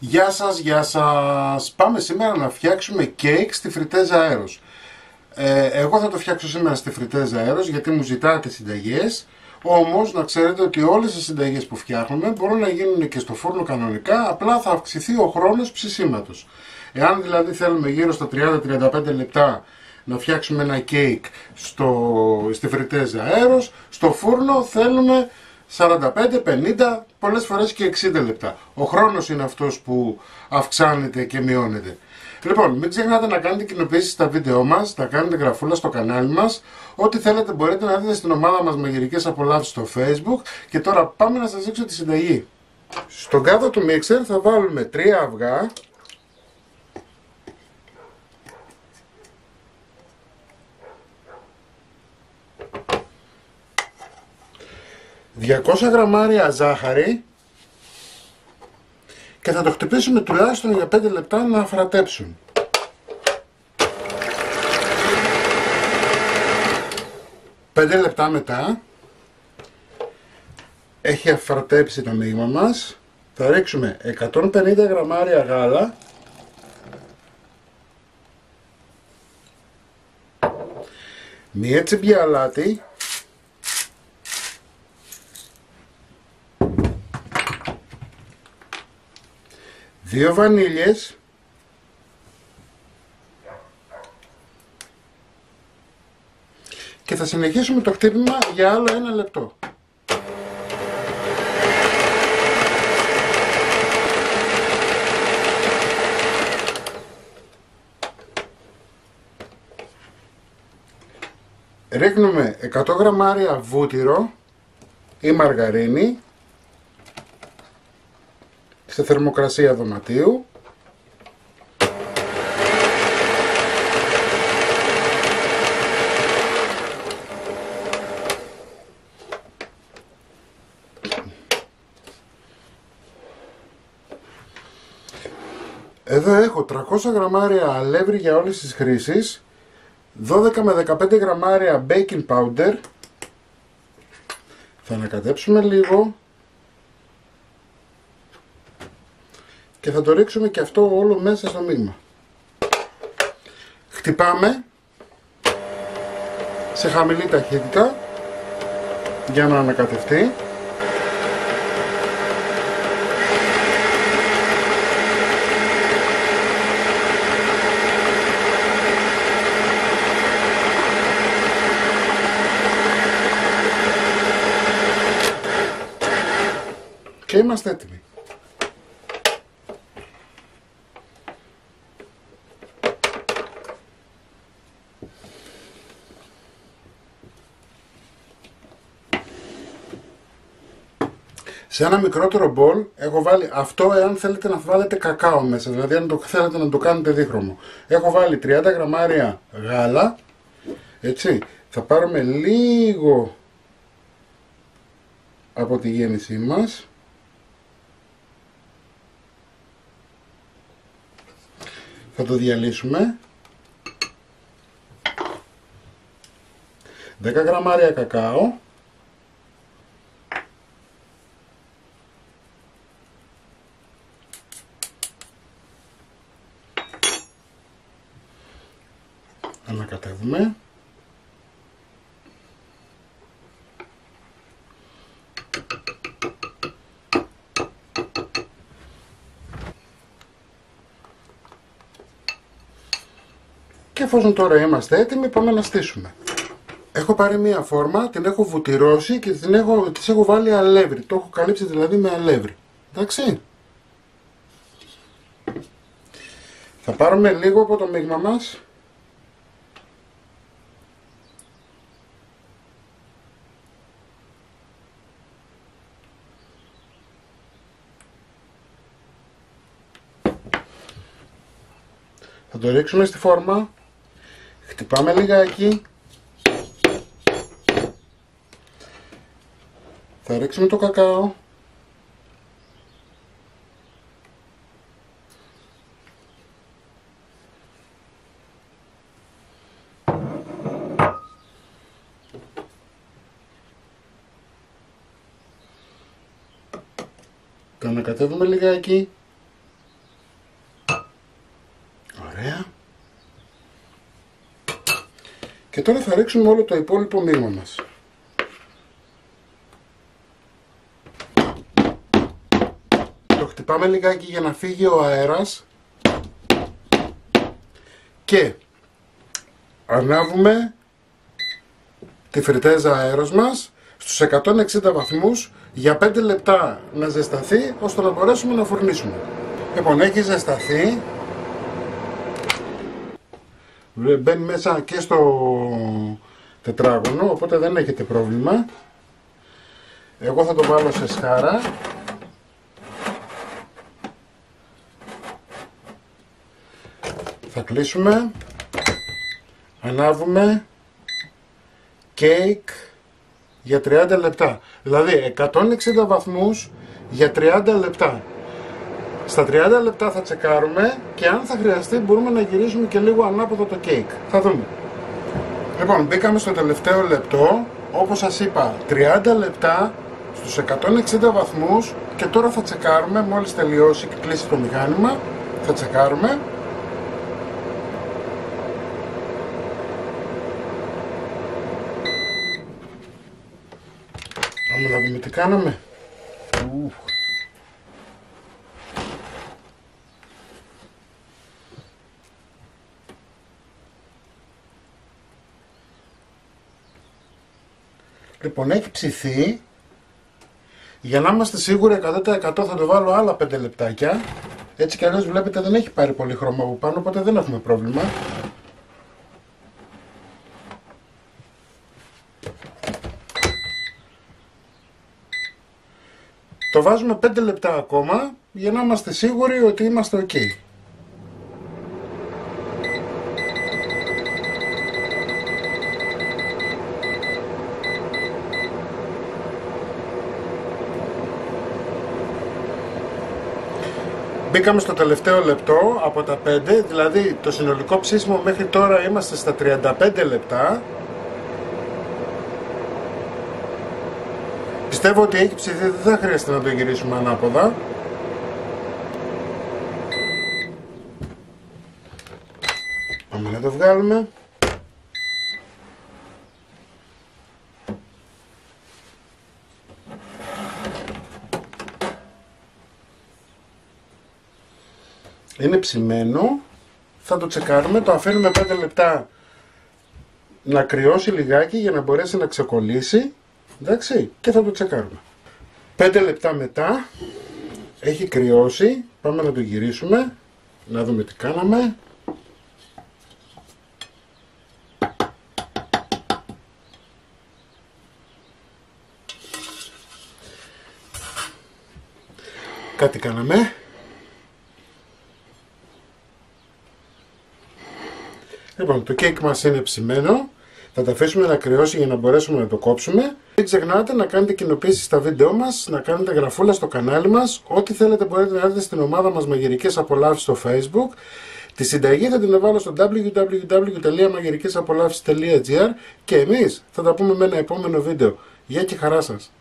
Γεια σας, γεια σας. Πάμε σήμερα να φτιάξουμε κέικ στη φριτέζα αέρος. Εγώ θα το φτιάξω σήμερα στη φριτέζα αέρος γιατί μου ζητάτε συνταγές. Όμως να ξέρετε ότι όλες οι συνταγές που φτιάχνουμε μπορούν να γίνουν και στο φούρνο κανονικά, απλά θα αυξηθεί ο χρόνος ψησίματος. Εάν δηλαδή θέλουμε γύρω στα 30-35 λεπτά να φτιάξουμε ένα κέικ στη φριτέζα αέρος, στο φούρνο θέλουμε 45, 50, πολλές φορές και 60 λεπτά. Ο χρόνος είναι αυτός που αυξάνεται και μειώνεται. Λοιπόν, μην ξεχνάτε να κάνετε κοινοποιήσεις στα βίντεό μας, να κάνετε γραφούλα στο κανάλι μας. Ό,τι θέλετε μπορείτε να δείτε στην ομάδα μας μαγειρικές απολαύσεις στο Facebook. Και τώρα πάμε να σας δείξω τη συνταγή. Στον κάδο του μίξερ θα βάλουμε 3 αυγά. 200 γραμμάρια ζάχαρη και θα το χτυπήσουμε τουλάχιστον για 5 λεπτά να αφρατέψουν. Πέντε λεπτά μετά έχει αφρατέψει το μείγμα μας. Θα ρίξουμε 150 γραμμάρια γάλα, μία τσιμπιά αλάτι, 2 βανίλιες και θα συνεχίσουμε το χτύπημα για άλλο 1 λεπτό. Ρίχνουμε 100 γραμμάρια βούτυρο ή μαργαρίνη σε θερμοκρασία δωματίου. Εδώ έχω 300 γραμμάρια αλεύρι για όλες τις χρήσεις, 12 με 15 γραμμάρια baking powder. Θα ανακατέψουμε λίγο και θα το ρίξουμε και αυτό όλο μέσα στο μείγμα. Χτυπάμε σε χαμηλή ταχύτητα για να ανακατευτεί. Και είμαστε έτοιμοι. Σε ένα μικρότερο μπολ έχω βάλει αυτό, εάν θέλετε να βάλετε κακάο μέσα, δηλαδή αν το θέλετε να το κάνετε δίχρωμο. Έχω βάλει 30 γραμμάρια γάλα, έτσι, θα πάρουμε λίγο από τη γέμισή μας. Θα το διαλύσουμε. 10 γραμμάρια κακάο. Ανακατεύουμε. Και εφόσον τώρα είμαστε έτοιμοι, πάμε να στήσουμε. Έχω πάρει μία φόρμα, την έχω βουτυρώσει και της έχω βάλει αλεύρι. Το έχω καλύψει δηλαδή με αλεύρι. Εντάξει. Θα πάρουμε λίγο από το μείγμα μας. Θα το ρίξουμε στη φόρμα. Χτυπάμε λιγάκι. Θα ρίξουμε το κακάο. Το ανακατεύουμε λιγάκι. Και τώρα θα ρίξουμε όλο το υπόλοιπο μείγμα μας. Το χτυπάμε λιγάκι για να φύγει ο αέρας και ανάβουμε τη φριτέζα αέρος μας στους 160 βαθμούς για 5 λεπτά να ζεσταθεί ώστε να μπορέσουμε να φουρνίσουμε. Λοιπόν, έχει ζεσταθεί, μπαίνει μέσα και στο τετράγωνο, οπότε δεν έχετε πρόβλημα. Εγώ θα το βάλω σε σχάρα. Θα κλείσουμε, ανάβουμε κέικ για 30 λεπτά. Δηλαδή 160 βαθμούς για 30 λεπτά. Στα 30 λεπτά θα τσεκάρουμε και αν θα χρειαστεί μπορούμε να γυρίσουμε και λίγο ανάποδο το κέικ. Θα δούμε. Λοιπόν, μπήκαμε στο τελευταίο λεπτό. Όπως σας είπα, 30 λεπτά στους 160 βαθμούς και τώρα θα τσεκάρουμε, μόλις τελειώσει και κλείσει το μηχάνημα, θα τσεκάρουμε. Πάμε να δούμε τι κάναμε. Λοιπόν, έχει ψηθεί. Για να είμαστε σίγουροι 100% θα το βάλω άλλα 5 λεπτάκια. Έτσι κι αλλιώς βλέπετε δεν έχει πάρει πολύ χρώμα από πάνω, οπότε δεν έχουμε πρόβλημα. Το βάζουμε 5 λεπτά ακόμα για να είμαστε σίγουροι ότι είμαστε ok. Μπήκαμε στο τελευταίο λεπτό από τα 5, δηλαδή το συνολικό ψήσιμο μέχρι τώρα είμαστε στα 35 λεπτά. Πιστεύω ότι έχει ψηθεί, δεν θα χρειαστεί να το γυρίσουμε ανάποδα. Πάμε να το βγάλουμε. Είναι ψημένο, θα το τσεκάρουμε, το αφήνουμε 5 λεπτά να κρυώσει λιγάκι για να μπορέσει να ξεκολλήσει, εντάξει, και θα το τσεκάρουμε. 5 λεπτά μετά έχει κρυώσει, πάμε να το γυρίσουμε, να δούμε τι κάναμε. Κάτι κάναμε. Λοιπόν, το κέικ μας είναι ψημένο, θα το αφήσουμε να κρυώσει για να μπορέσουμε να το κόψουμε. Μην ξεχνάτε να κάνετε κοινοποίησεις στα βίντεό μας, να κάνετε γραφούλα στο κανάλι μας. Ό,τι θέλετε μπορείτε να έρθετε στην ομάδα μας Μαγειρικές Απολαύσεις στο Facebook. Τη συνταγή θα την βάλω στο www.magirikesapolavsis.gr και εμείς θα τα πούμε με ένα επόμενο βίντεο. Γεια και χαρά σας!